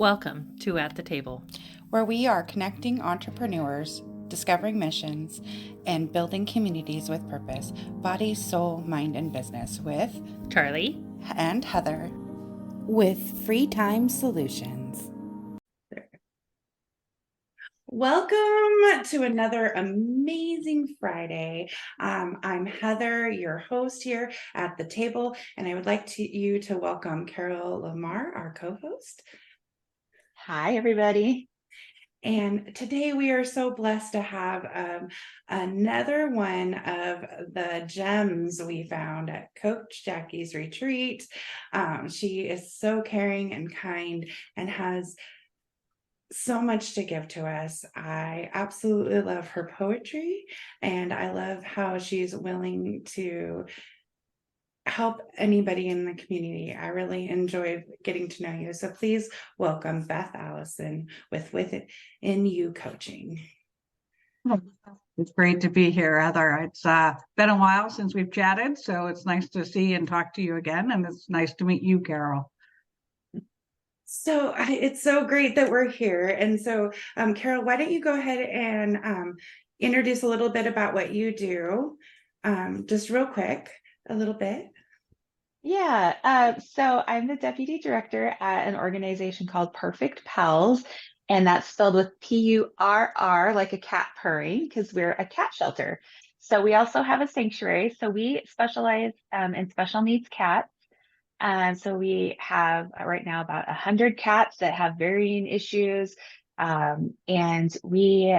Welcome to At the Table, where we are connecting entrepreneurs, discovering missions, and building communities with purpose, body, soul, mind, and business with Charlie and Heather with Free Time Solutions. Welcome to another amazing Friday. I'm Heather, your host here at the table, and I would like you to welcome Carol Lamar, our co-host. Hi, everybody. And today we are so blessed to have another one of the gems we found at Coach Jackie's retreat. She is so caring and kind and has so much to give to us. I absolutely love her poetry, and I love how she's willing to help anybody in the community. I really enjoyed getting to know you. So please welcome Beth Allison with Within You Coaching. It's great to be here, Heather. It's been a while since we've chatted, so it's nice to see and talk to you again, and it's nice to meet you, Carol. So it's so great that we're here. And so, Carol, why don't you go ahead and introduce a little bit about what you do, just real quick, a little bit. Yeah, so I'm the deputy director at an organization called Perfect Pals, and that's spelled with P-U-R-R, like a cat purring, because we're a cat shelter. So we also have a sanctuary. So we specialize in special needs cats. And so we have right now about 100 cats that have varying issues. And we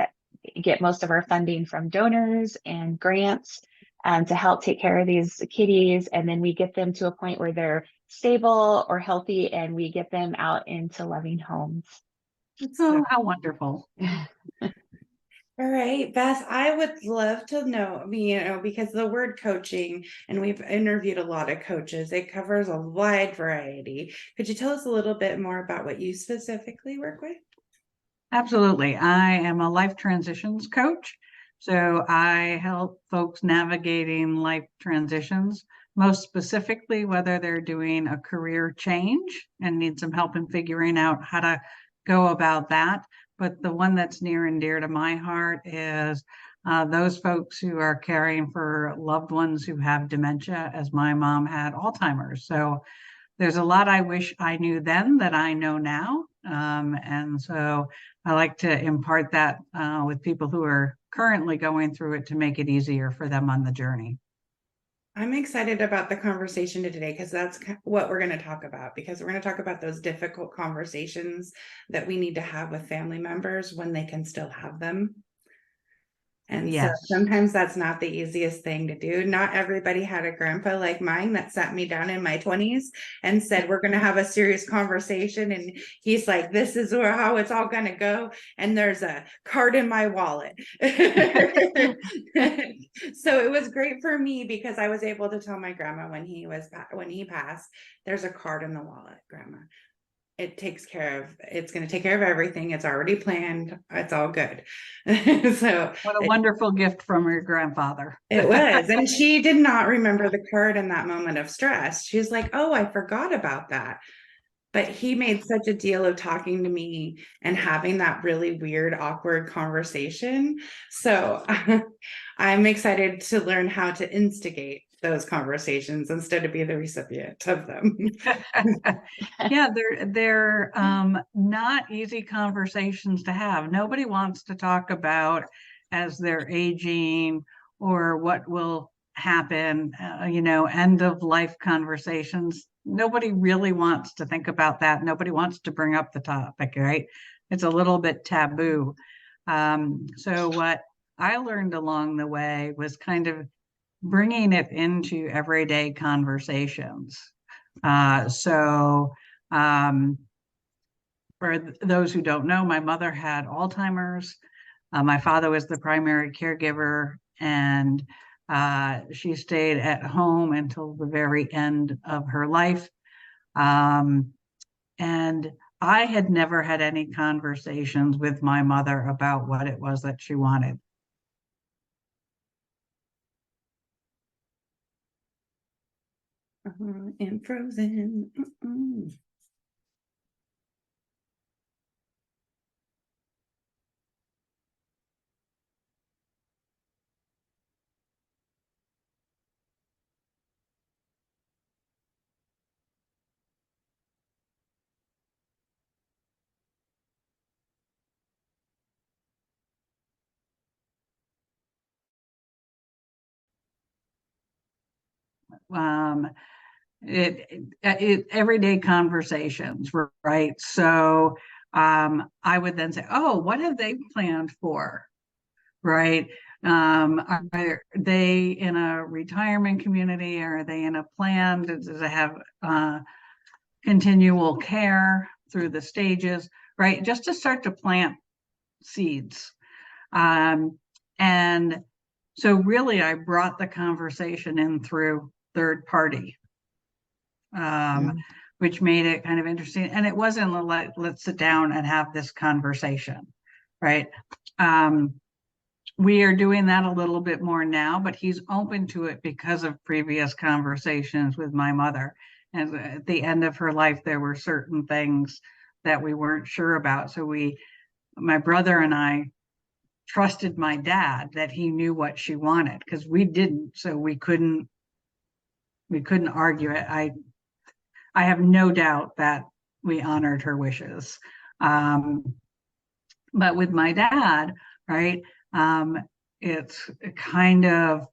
get most of our funding from donors and grants to help take care of these kitties. And then we get them to a point where they're stable or healthy, and we get them out into loving homes. Oh, how wonderful. All right, Beth, I would love to know, because the word coaching, and we've interviewed a lot of coaches, it covers a wide variety. Could you tell us a little bit more about what you specifically work with? Absolutely. I am a life transitions coach. So I help folks navigating life transitions, most specifically, whether they're doing a career change and need some help in figuring out how to go about that. But the one that's near and dear to my heart is those folks who are caring for loved ones who have dementia, as my mom had Alzheimer's. So there's a lot I wish I knew then that I know now. And so I like to impart that with people who are currently going through it to make it easier for them on the journey. I'm excited about the conversation today because that's what we're going to talk about, because we're going to talk about those difficult conversations that we need to have with family members when they can still have them. And Yes. So sometimes that's not the easiest thing to do. Not everybody had a grandpa like mine that sat me down in my 20s and said, we're going to have a serious conversation. And he's like, this is how it's all going to go. And there's a card in my wallet. So it was great for me because I was able to tell my grandma when he passed, there's a card in the wallet, Grandma. It's going to take care of everything. It's already planned. It's all good. So what a wonderful gift from your grandfather. It was. And she did not remember the card in that moment of stress. She was like, oh, I forgot about that. But he made such a deal of talking to me and having that really weird, awkward conversation. So I'm excited to learn how to instigate those conversations instead of be the recipient of them. Yeah, they're not easy conversations to have. Nobody wants to talk about as they're aging or what will happen, end of life conversations. Nobody really wants to think about that. Nobody wants to bring up the topic, right? It's a little bit taboo. So what I learned along the way was kind of bringing it into everyday conversations. So for those who don't know, my mother had Alzheimer's. My father was the primary caregiver, and she stayed at home until the very end of her life. And I had never had any conversations with my mother about what it was that she wanted. And Frozen. everyday conversations, right? So I would then say, oh, what have they planned for? Right? Are they in a retirement community? Are they in a plan? Does it have continual care through the stages? Right? Just to start to plant seeds. And so really I brought the conversation in through third party, which made it kind of interesting. And it wasn't like, let's sit down and have this conversation, right? We are doing that a little bit more now, but he's open to it because of previous conversations with my mother. And at the end of her life, there were certain things that we weren't sure about. So my brother and I trusted my dad that he knew what she wanted, because we didn't. So we couldn't argue it. I have no doubt that we honored her wishes. But with my dad, right, it's kind of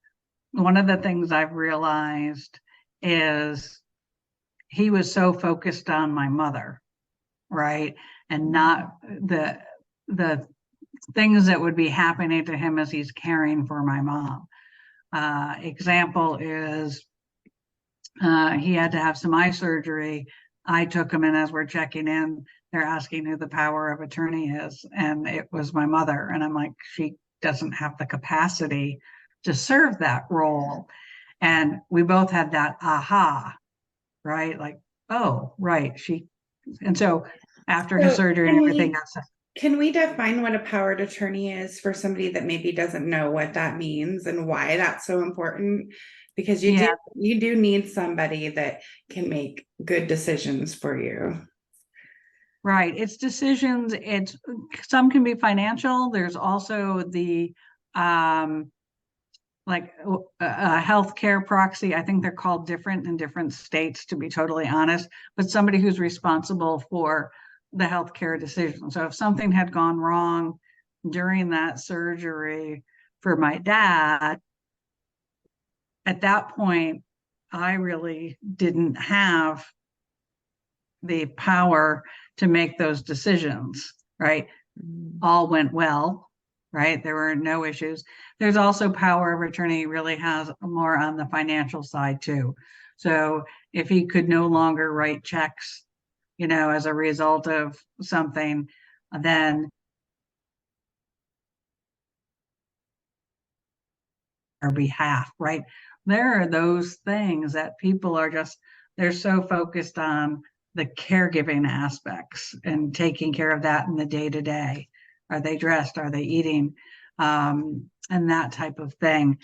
one of the things I've realized is he was so focused on my mother, right, and not the things that would be happening to him as he's caring for my mom. Example is he had to have some eye surgery. I took him in as we're checking in. They're asking who the power of attorney is. And it was my mother. And I'm like, she doesn't have the capacity to serve that role. And we both had that aha, right? Like, oh, right. And so after his surgery and everything got set. Can we define what a power of attorney is for somebody that maybe doesn't know what that means and why that's so important? Because you do need somebody that can make good decisions for you. Right. It's decisions. Some can be financial. There's also the like a healthcare proxy. I think they're called different in different states, to be totally honest, but somebody who's responsible for the healthcare decision. So if something had gone wrong during that surgery for my dad, at that point, I really didn't have the power to make those decisions, right? All went well, right? There were no issues. There's also power of attorney really has more on the financial side too. So if he could no longer write checks, as a result of something, then our behalf, right? There are those things that people are they're so focused on the caregiving aspects and taking care of that in the day-to-day. Are they dressed? Are they eating? And that type of thing.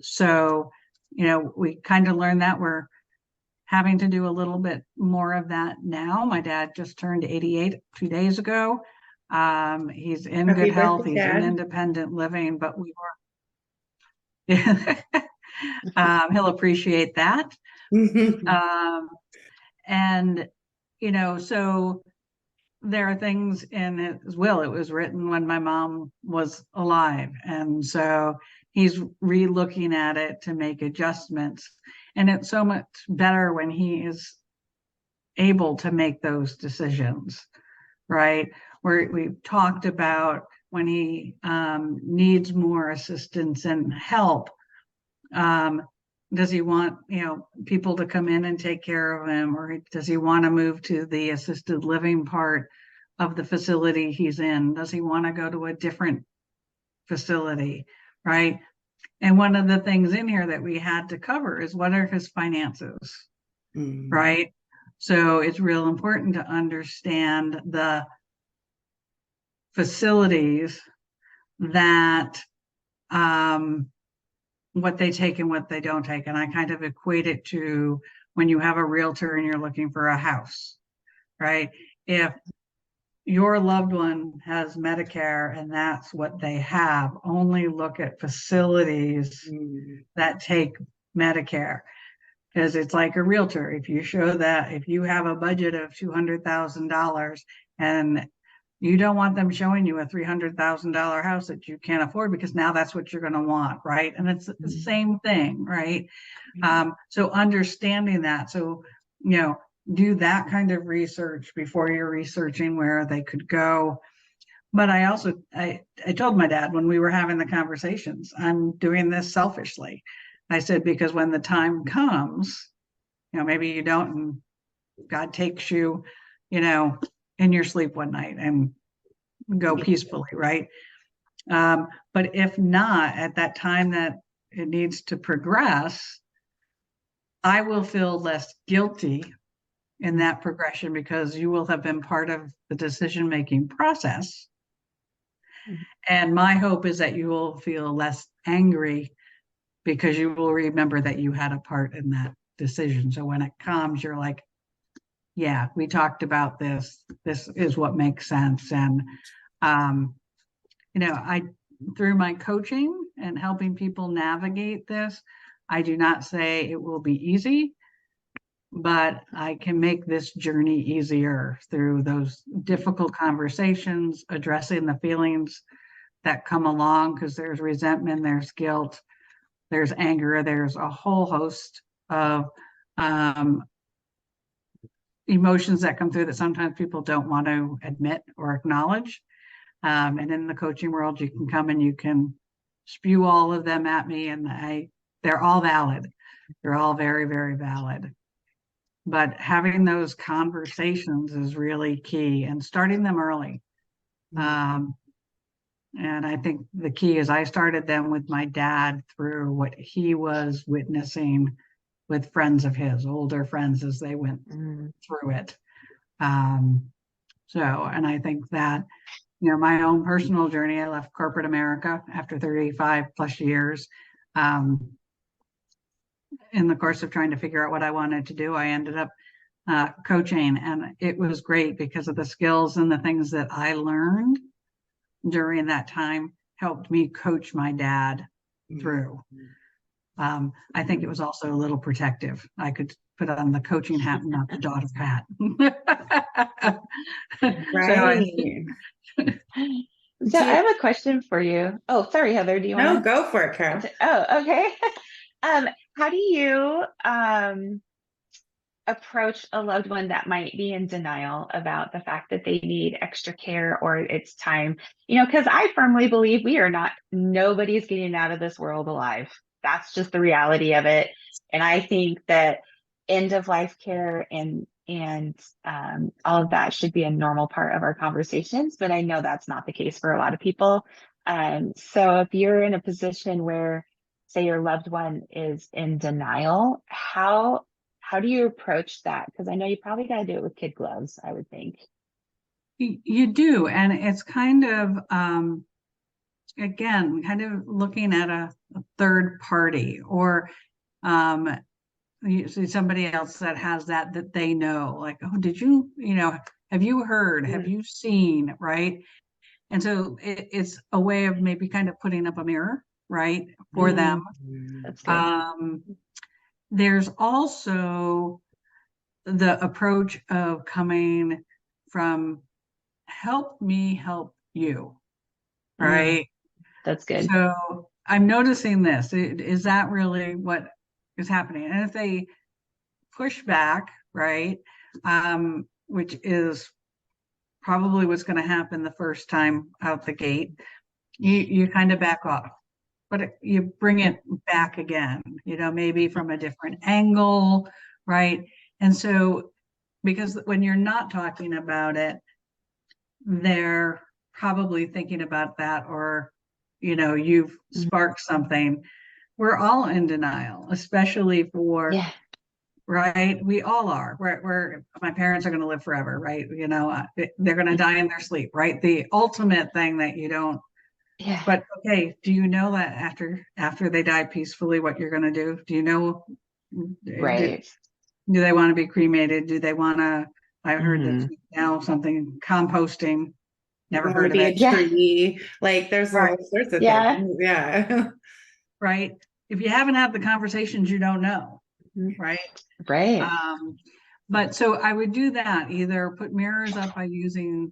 So, we kind of learned that we're having to do a little bit more of that now. My dad just turned 88 2 days ago. He's in good health. He's in independent living, but we were he'll appreciate that. And so there are things in his will. It was written when my mom was alive, and so he's re-looking at it to make adjustments. And it's so much better when he is able to make those decisions, right? Where we've talked about when he needs more assistance and help. Does he want, people to come in and take care of him, or does he want to move to the assisted living part of the facility he's in? Does he want to go to a different facility, right? And one of the things in here that we had to cover is what are his finances, right? So it's real important to understand the facilities that what they take and what they don't take. And I kind of equate it to when you have a realtor and you're looking for a house, right? If your loved one has Medicare and that's what they have, only look at facilities that take Medicare, because it's like a realtor. If you show that, if you have a budget of $200,000 and You don't want them showing you a $300,000 house that you can't afford, because now that's what you're going to want, right? And it's the same thing, right? So understanding that, so, do that kind of research before you're researching where they could go. But I also, I told my dad when we were having the conversations, I'm doing this selfishly. I said, because when the time comes, maybe you don't, and God takes you, in your sleep one night and go peacefully, right? But if not, at that time that it needs to progress, I will feel less guilty in that progression, because you will have been part of the decision-making process. And my hope is that you will feel less angry, because you will remember that you had a part in that decision. So when it comes, you're like, yeah, we talked about this. This is what makes sense. And, I, through my coaching and helping people navigate this, I do not say it will be easy, but I can make this journey easier through those difficult conversations, addressing the feelings that come along, because there's resentment, there's guilt, there's anger, there's a whole host of emotions that come through that sometimes people don't want to admit or acknowledge. And in the coaching world, you can come and you can spew all of them at me, and they're all valid. They're all very, very valid. But having those conversations is really key, and starting them early. And I think the key is I started them with my dad through what he was witnessing with friends of his, older friends, as they went through it. And I think that, my own personal journey, I left corporate America after 35 plus years. In the course of trying to figure out what I wanted to do, I ended up coaching, and it was great because of the skills and the things that I learned during that time helped me coach my dad through. I think it was also a little protective. I could put on the coaching hat and not the daughter hat. Right. So I have a question for you. Oh, sorry, Heather. Do you want to? No, go for it, Carol. Oh, okay. How do you approach a loved one that might be in denial about the fact that they need extra care or it's time? Because I firmly believe nobody's getting out of this world alive. That's just the reality of it. And I think that end of life care and all of that should be a normal part of our conversations, but I know that's not the case for a lot of people. So if you're in a position where, say, your loved one is in denial, how do you approach that? Because I know you probably got to do it with kid gloves, I would think. You do. And it's kind of, again, kind of looking at a third party, or you see somebody else that has that they know, like, oh, did you, have you heard, have you seen, right? And so it's a way of maybe kind of putting up a mirror, right, for them. That's good. There's also the approach of coming from help me help you, right? That's good. So I'm noticing this. Is that really what is happening? And if they push back, right, which is probably what's going to happen the first time out the gate, you kind of back off, but you bring it back again, maybe from a different angle, right? And so, because when you're not talking about it, they're probably thinking about that, or, you've sparked something. We're all in denial, especially for, right? We all are. We're my parents are going to live forever, right? They're going to die in their sleep, right? The ultimate thing that you don't. Yeah. But okay, do you know that after they die peacefully, what you're going to do? Do you know? Right. Do they want to be cremated? Do they want to? I heard that now something composting. Never heard of it. A tree. Like there's all sorts of things. Yeah. Right. If you haven't had the conversations, you don't know. Right. Right. But so I would do that, either put mirrors up by using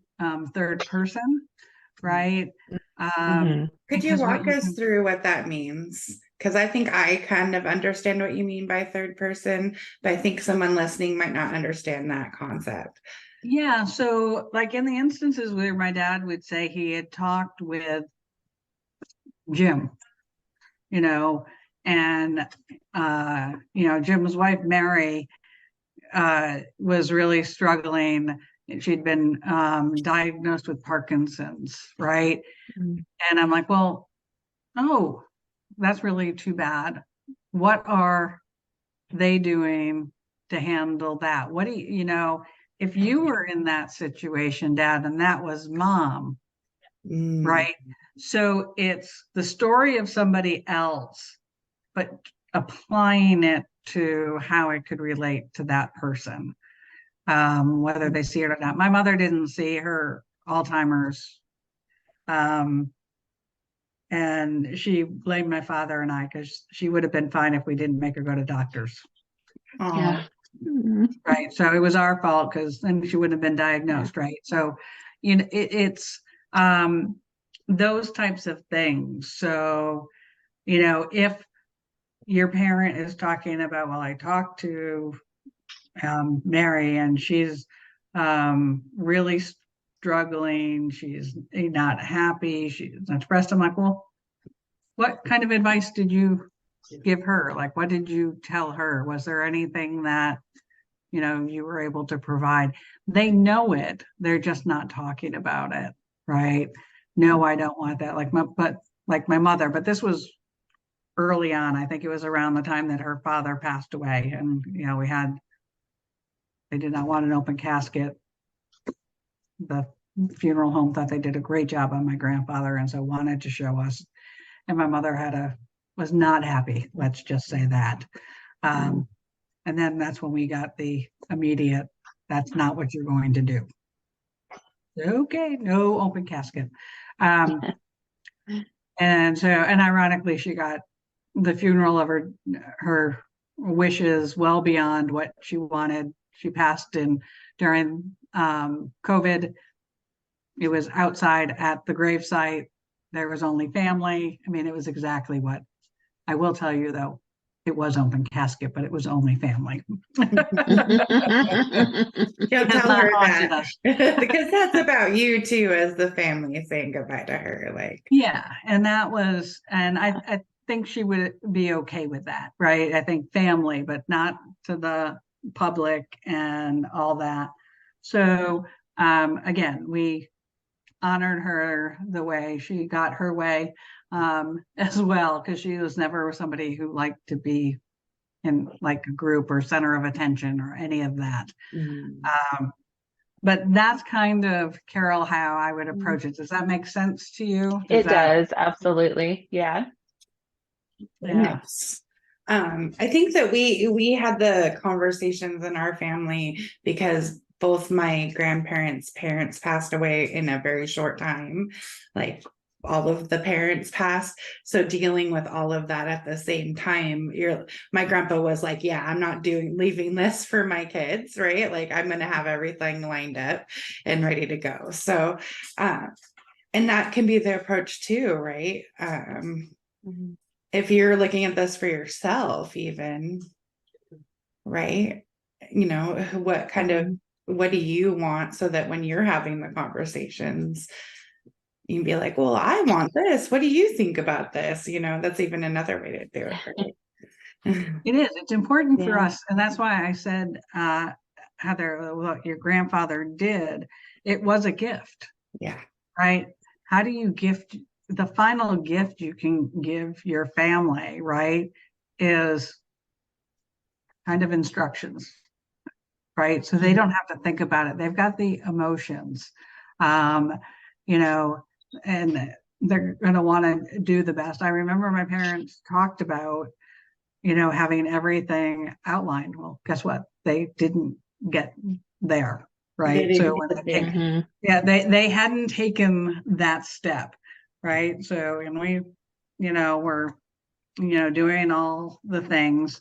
third person, right? Mhm. Could you Because what walk you us can, through what that means? Because I think I kind of understand what you mean by third person, but I think someone listening might not understand that concept. yeah, so like in the instances where my dad would say he had talked with Jim, you know, and Jim's wife, Mary, was really struggling. She'd been diagnosed with Parkinson's, right? Mhm. And I'm like, well, oh, that's really too bad. What are they doing to handle that? What do if you were in that situation, Dad, and that was Mom, Mm. right? So it's the story of somebody else, but applying it to how it could relate to that person, whether they see it or not. My mother didn't see her Alzheimer's, and she blamed my father and I because she would have been fine if we didn't make her go to doctors. Oh, Yeah. Mhm. Right. So it was our fault because then she wouldn't have been diagnosed. Right. So, it's those types of things. So, if your parent is talking about, well, I talked to Mary and she's really struggling, she's not happy, she's not depressed. I'm like, well, what kind of advice did you give her? Like, what did you tell her? Was there anything that you were able to provide? They know it, they're just not talking about it, right? No, I don't want that. Like my mother, but this was early on. I think it was around the time that her father passed away, and they did not want an open casket. The funeral home thought they did a great job on my grandfather, and so wanted to show us. And my mother was not happy. Let's just say that. And then that's when we got the immediate, that's not what you're going to do. Okay, no open casket. And ironically, she got the funeral of her wishes well beyond what she wanted. She passed during COVID. It was outside at the gravesite. There was only family. I mean, it was exactly what I will tell you, though. It was open casket, but it was only family. you'll tell her that because that's about you too, as the family saying goodbye to her. Like, yeah, and I think she would be okay with that, right? I think family, but not to the public and all that. So again, we honored her the way she got her way, as well, because she was never somebody who liked to be in like a group or center of attention or any of that. But that's kind of, Carol, how I would approach it. Does that make sense to you? It does, absolutely. Yeah. Yeah. yes. I think that we had the conversations in our family because both my grandparents' parents passed away in a very short time. Like, all of the parents passed. So dealing with all of that at the same time, my grandpa was like, yeah, I'm not leaving this for my kids, right? Like, I'm going to have everything lined up and ready to go. So, and that can be the approach too, right? If you're looking at this for yourself, even, right? What do you want, so that when you're having the conversations, you can be like, well, I want this. What do you think about this? That's even another way to do it. Right? It is. It's important for Yeah. us. And that's why I said, Heather, what your grandfather did, it was a gift, Yeah. right? How do you gift? The final gift you can give your family, right, is kind of instructions, right? So they don't have to think about it. They've got the emotions, you know, and they're going to want to do the best. I remember my parents talked about, having everything outlined. Well, guess what? They didn't get there, right? They So didn't when get they there. yeah, they hadn't taken that step, right? So, and we, were, doing all the things.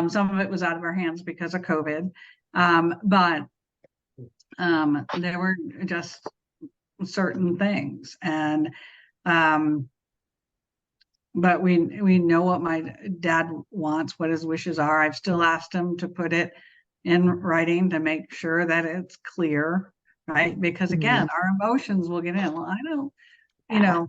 Some of it was out of our hands because of COVID. But there were just certain things, and but we know what my dad wants, what his wishes are. I've still asked him to put it in writing to make sure that it's clear, right? Because again, our emotions will get in. Well, I don't, you know,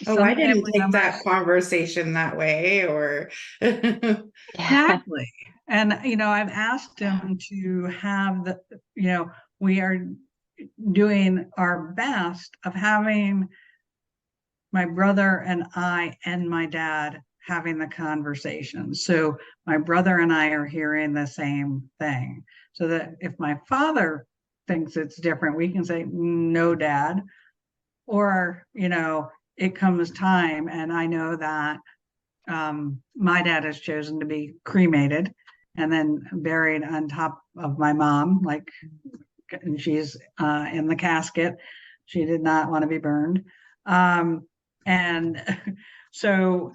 Oh, I some didn't family take members that conversation that way, or exactly. And I've asked him to have we are doing our best of having my brother and I and my dad having the conversation. So my brother and I are hearing the same thing. So that if my father thinks it's different, we can say, no, dad. Or, it comes time, and I know that my dad has chosen to be cremated and then buried on top of my mom, and she's in the casket. She did not want to be burned. And so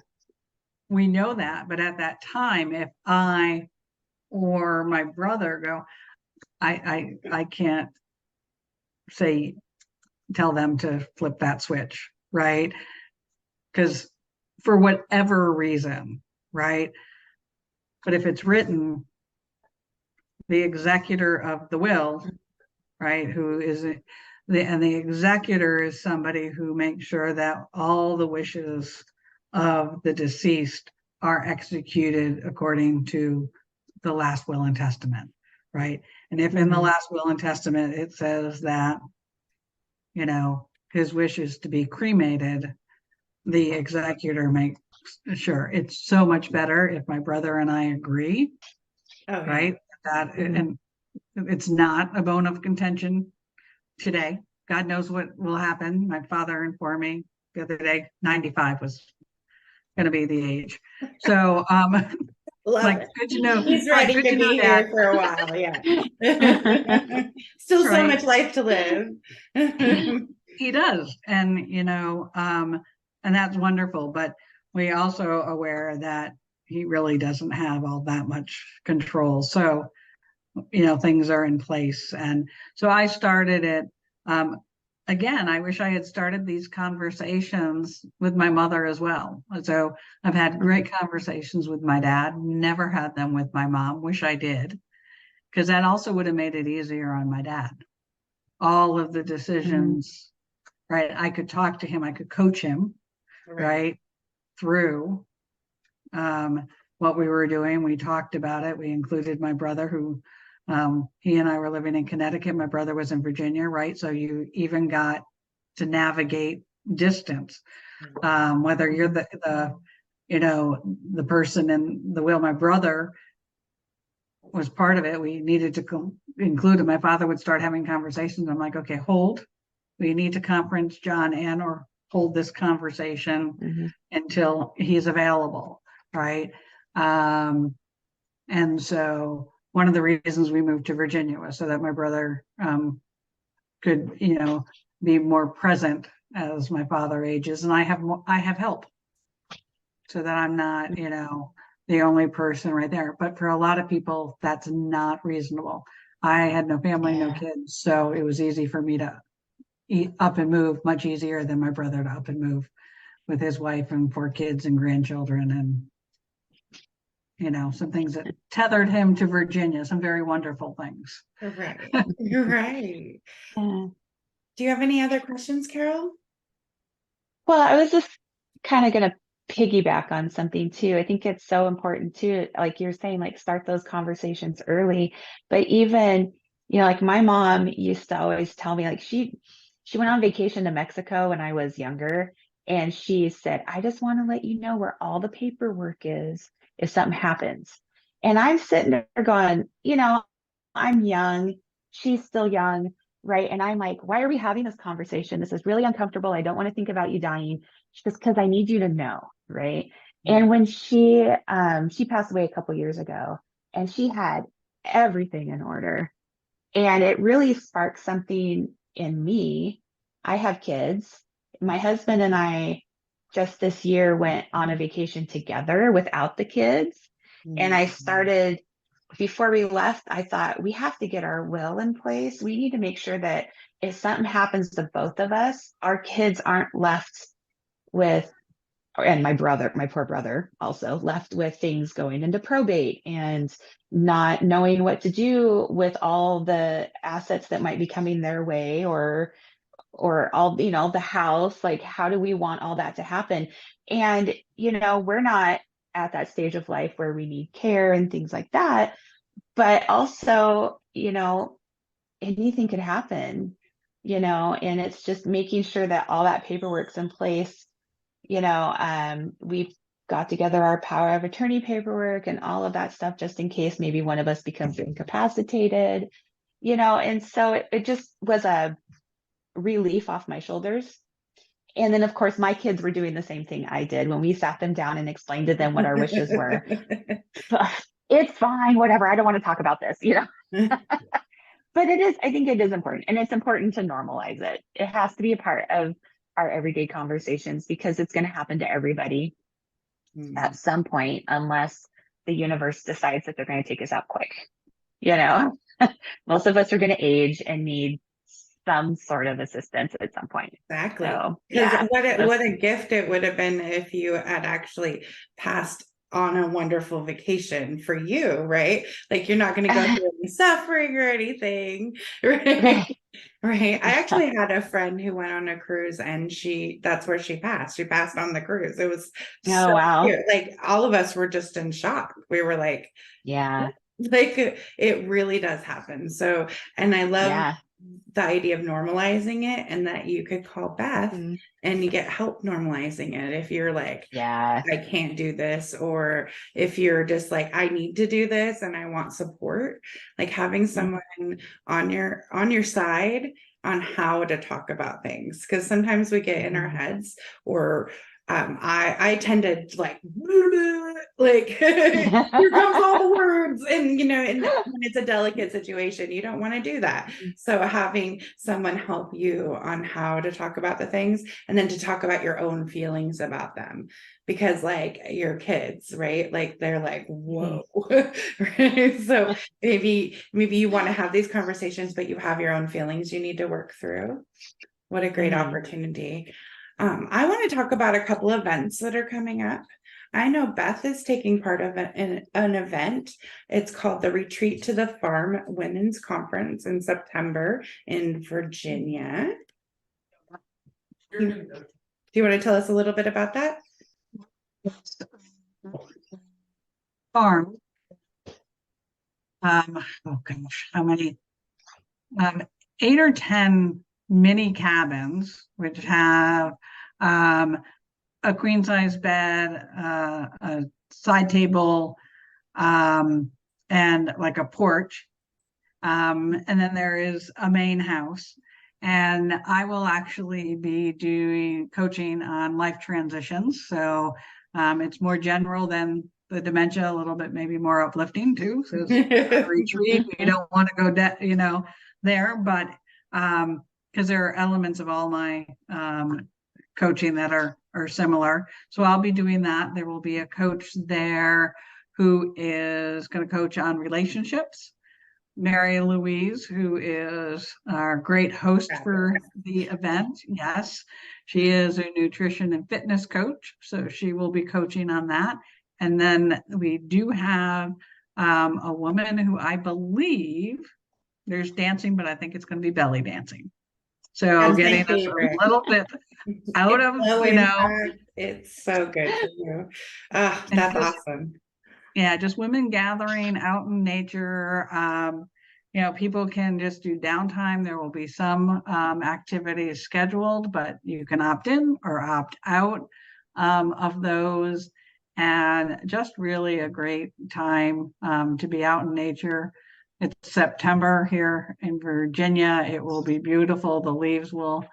we know that, but at that time, if I or my brother go, I can't tell them to flip that switch, right? Because for whatever reason, right? But if it's written, the executor of the will, right, who is the executor is somebody who makes sure that all the wishes of the deceased are executed according to the last will and testament, right? And if in the last will and testament it says that, his wish is to be cremated, the executor makes sure. It's so much better if my brother and I agree, right? That and it's not a bone of contention today. God knows what will happen. My father informed me the other day 95 was going to be the age. So love it. good to know. He's ready good to know, be Dad. here for a while. Yeah. Still so Right. much life to live. He does. And and that's wonderful. But we also are aware that he really doesn't have all that much control. So things are in place. And so I started it. Again, I wish I had started these conversations with my mother as well. So I've had great conversations with my dad, never had them with my mom. Wish I did, because that also would have made it easier on my dad. All of the decisions, right? I could talk to him, I could coach him, right, through what we were doing. We talked about it. We included my brother, who he and I were living in Connecticut. My brother was in Virginia, right? So you even got to navigate distance, whether you're the person in the will. My brother was part of it. We needed to include him. My father would start having conversations. I'm like, okay, hold. We need to conference John and or hold this conversation until he's available, right? And so one of the reasons we moved to Virginia was so that my brother could, be more present as my father ages, and I have help, so that I'm not, the only person right there. But for a lot of people, that's not reasonable. I had no family, no kids, so it was easy for me to up and move, much easier than my brother to up and move with his wife and 4 kids and grandchildren, and some things that tethered him to Virginia, some very wonderful things. Right. You're right. Do you have any other questions, Carol? Well, I was just kind of going to piggyback on something too. I think it's so important too, like you're saying, like start those conversations early. But even, like my mom used to always tell me, like she went on vacation to Mexico when I was younger, and she said, I just want to let you know where all the paperwork is if something happens. And I'm sitting there going, I'm young, she's still young, right? And I'm like, why are we having this conversation? This is really uncomfortable. I don't want to think about you dying. Just because I need you to know, right? And when she passed away a couple years ago, and she had everything in order, and it really sparked something in me. I have kids. My husband and I just this year went on a vacation together without the kids, and I started before we left, I thought we have to get our will in place. We need to make sure that if something happens to both of us, our kids aren't left with, and my poor brother also left with things going into probate and not knowing what to do with all the assets that might be coming their way, or all, the house. Like, how do we want all that to happen? And, we're not at that stage of life where we need care and things like that. But also, anything could happen, and it's just making sure that all that paperwork's in place. We've got together our power of attorney paperwork and all of that stuff, just in case maybe one of us becomes incapacitated, and so it just was a relief off my shoulders. And then, of course, my kids were doing the same thing I did when we sat them down and explained to them what our wishes were. It's fine, whatever. I don't want to talk about this, But I think it is important. And it's important to normalize it. It has to be a part of our everyday conversations, because it's going to happen to everybody at some point, unless the universe decides that they're going to take us out quick. Most of us are going to age and need some sort of assistance at some point. Exactly. So, Because yeah, what a gift it would have been if you had actually passed on a wonderful vacation for you, right? Like, you're not going to go through any suffering or anything, right? Right. I actually had a friend who went on a cruise, and that's where she passed. She passed on the cruise. It was Oh, wow. cute. Like, all of us were just in shock. We were like, Yeah. like, it really does happen. So, and I love Yeah. the idea of normalizing it, and that you could call Beth Mhm. and you get help normalizing it if you're like, Yeah. I can't do this, or if you're just like, I need to do this and I want support. Like, having someone on your side on how to talk about things, because sometimes we get in our heads, or I tend to like here comes all the words, and and when it's a delicate situation, you don't want to do that. So having someone help you on how to talk about the things, and then to talk about your own feelings about them, because like your kids, right? Like, they're like, whoa. Right? So maybe you want to have these conversations, but you have your own feelings you need to work through. What a great opportunity. I want to talk about a couple events that are coming up. I know Beth is taking part of an event. It's called the Retreat to the Farm Women's Conference in September in Virginia. Do you want to tell us a little bit about that? Farm. Oh gosh, how many? 8 or 10 mini cabins, which have a queen size bed, a side table, and like a porch. And then there is a main house. And I will actually be doing coaching on life transitions. So it's more general than the dementia, a little bit maybe more uplifting too. So it's a retreat. We don't want to go there, but because there are elements of all my coaching that are similar. So I'll be doing that. There will be a coach there who is going to coach on relationships. Mary Louise, who is our great host for the event. Yes, she is a nutrition and fitness coach, so she will be coaching on that. And then we do have a woman who I believe there's dancing, but I think it's going to be belly dancing. So That's getting my us favorite. a little bit out of, it's so good for you. That's awesome. Yeah, just women gathering out in nature. People can just do downtime. There will be some activities scheduled, but you can opt in or opt out of those. And just really a great time to be out in nature. It's September here in Virginia. It will be beautiful. The leaves will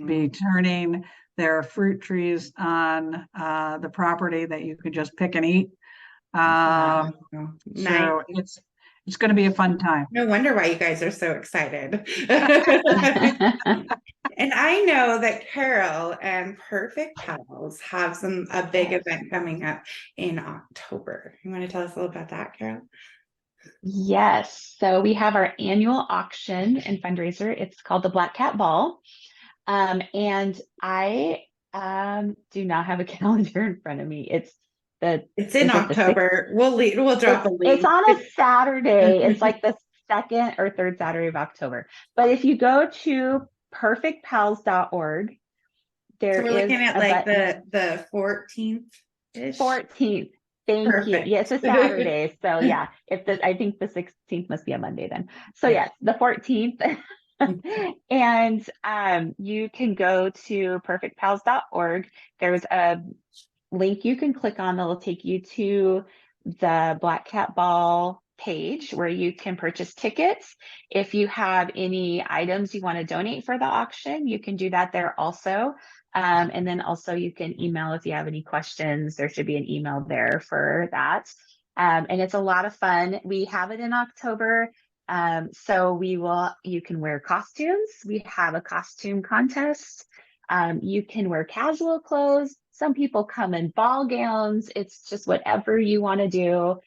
be turning. There are fruit trees on the property that you could just pick and eat. So it's going to be a fun time. No wonder why you guys are so excited. And I know know that Carol and Perfect Pals have a big event coming up in October. You want to tell us a little about that, Carol? Yes. So we have our annual auction and fundraiser. It's called the Black Cat Ball. And I do not have a calendar in front of me. It's in is it the 6th? October. We'll drop a It's link. on a Saturday. It's like the second or third Saturday of October. But if you go to perfectpals.org, there So we're is looking at a like button. the 14th-ish. 14th. Thank you. Yeah, it's a Perfect. Saturday. So yeah, I think the 16th must be a Monday then. So Yeah. yes, the 14th. And you can go to perfectpals.org. There's a link you can click on that will take you to the Black Cat Ball page where you can purchase tickets. If you have any items you want to donate for the auction, you can do that there also. And then also you can email if you have any questions. There should be an email there for that. And it's a lot of fun. We have it in October. So you can wear costumes. We have a costume contest. You can wear casual clothes. Some people come in ball gowns. It's just whatever you want to do.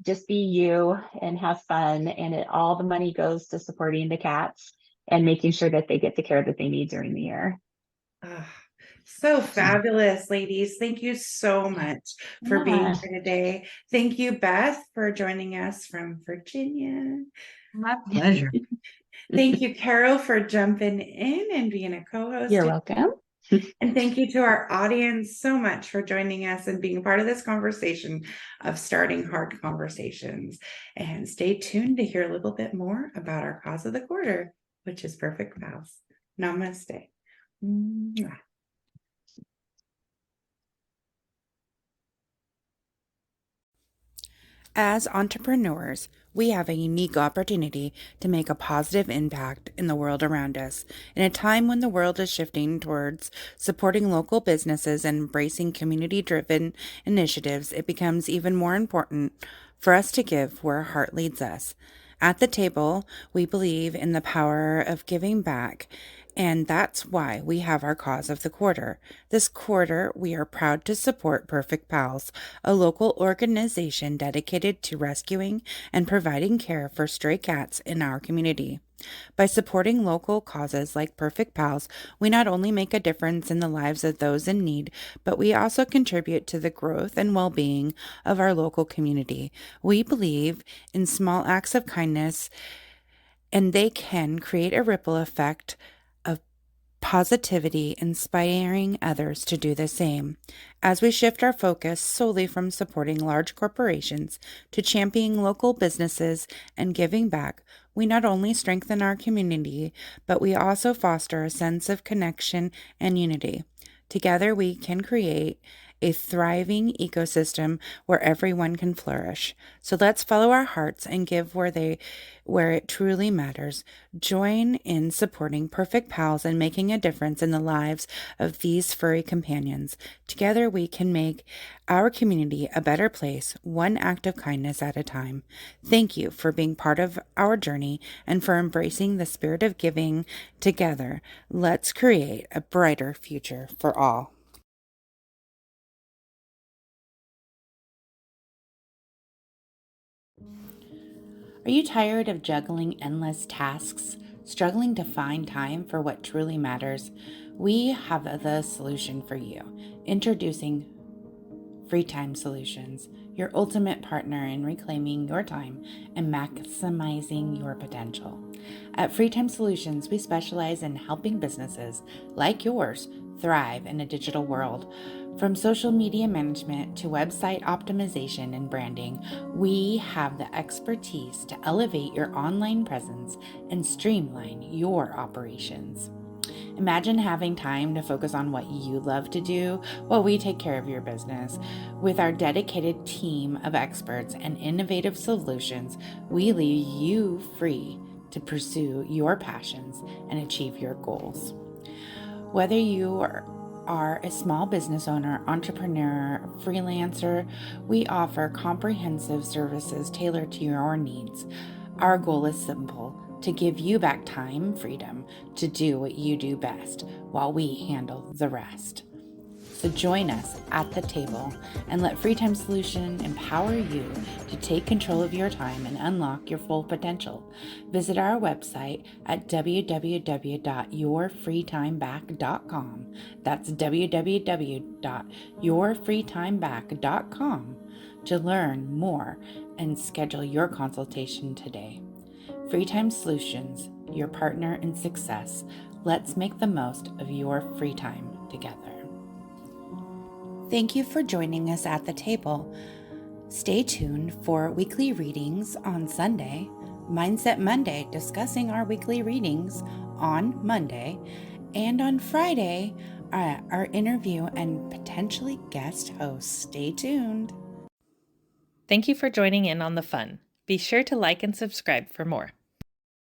Just be you and have fun. And all the money goes to supporting the cats and making sure that they get the care that they need during the year. So fabulous, ladies. Thank you so much for being here today. Thank you, Beth, for joining us from Virginia. My pleasure. Thank you, Carol, for jumping in and being a co-host. You're welcome. And thank you to our audience so much for joining us and being part of this conversation of starting hard conversations. And stay tuned to hear a little bit more about our cause of the quarter, which is Perfect Pals. Namaste. Mwah. As entrepreneurs, we have a unique opportunity to make a positive impact in the world around us. In a time when the world is shifting towards supporting local businesses and embracing community-driven initiatives, it becomes even more important for us to give where our heart leads us. At the table, we believe in the power of giving back, and that's why we have our cause of the quarter. This quarter, we are proud to support Perfect Pals, a local organization dedicated to rescuing and providing care for stray cats in our community. By supporting local causes like Perfect Pals, we not only make a difference in the lives of those in need, but we also contribute to the growth and well-being of our local community. We believe in small acts of kindness, and they can create a ripple effect of positivity, inspiring others to do the same. As we shift our focus solely from supporting large corporations to championing local businesses and giving back, we not only strengthen our community, but we also foster a sense of connection and unity. Together, we can create a thriving ecosystem where everyone can flourish. So let's follow our hearts and give where it truly matters. Join in supporting Perfect Pals and making a difference in the lives of these furry companions. Together we can make our community a better place, one act of kindness at a time. Thank you for being part of our journey and for embracing the spirit of giving together. Let's create a brighter future for all. Are you tired of juggling endless tasks, struggling to find time for what truly matters? We have the solution for you. Introducing Free Time Solutions, your ultimate partner in reclaiming your time and maximizing your potential. At Free Time Solutions, we specialize in helping businesses like yours thrive in a digital world. From social media management to website optimization and branding, we have the expertise to elevate your online presence and streamline your operations. Imagine having time to focus on what you love to do while we take care of your business. With our dedicated team of experts and innovative solutions, we leave you free to pursue your passions and achieve your goals. Whether you are a small business owner, entrepreneur, freelancer, we offer comprehensive services tailored to your needs. Our goal is simple: to give you back time freedom to do what you do best while we handle the rest. So join us at the table and let Free Time Solution empower you to take control of your time and unlock your full potential. Visit our website at www.yourfreetimeback.com. That's www.yourfreetimeback.com to learn more and schedule your consultation today. Free Time Solutions, your partner in success. Let's make the most of your free time together. Thank you for joining us at the table. Stay tuned for weekly readings on Sunday, Mindset Monday discussing our weekly readings on Monday, and on Friday, our interview and potentially guest hosts. Stay tuned. Thank you for joining in on the fun. Be sure to like and subscribe for more.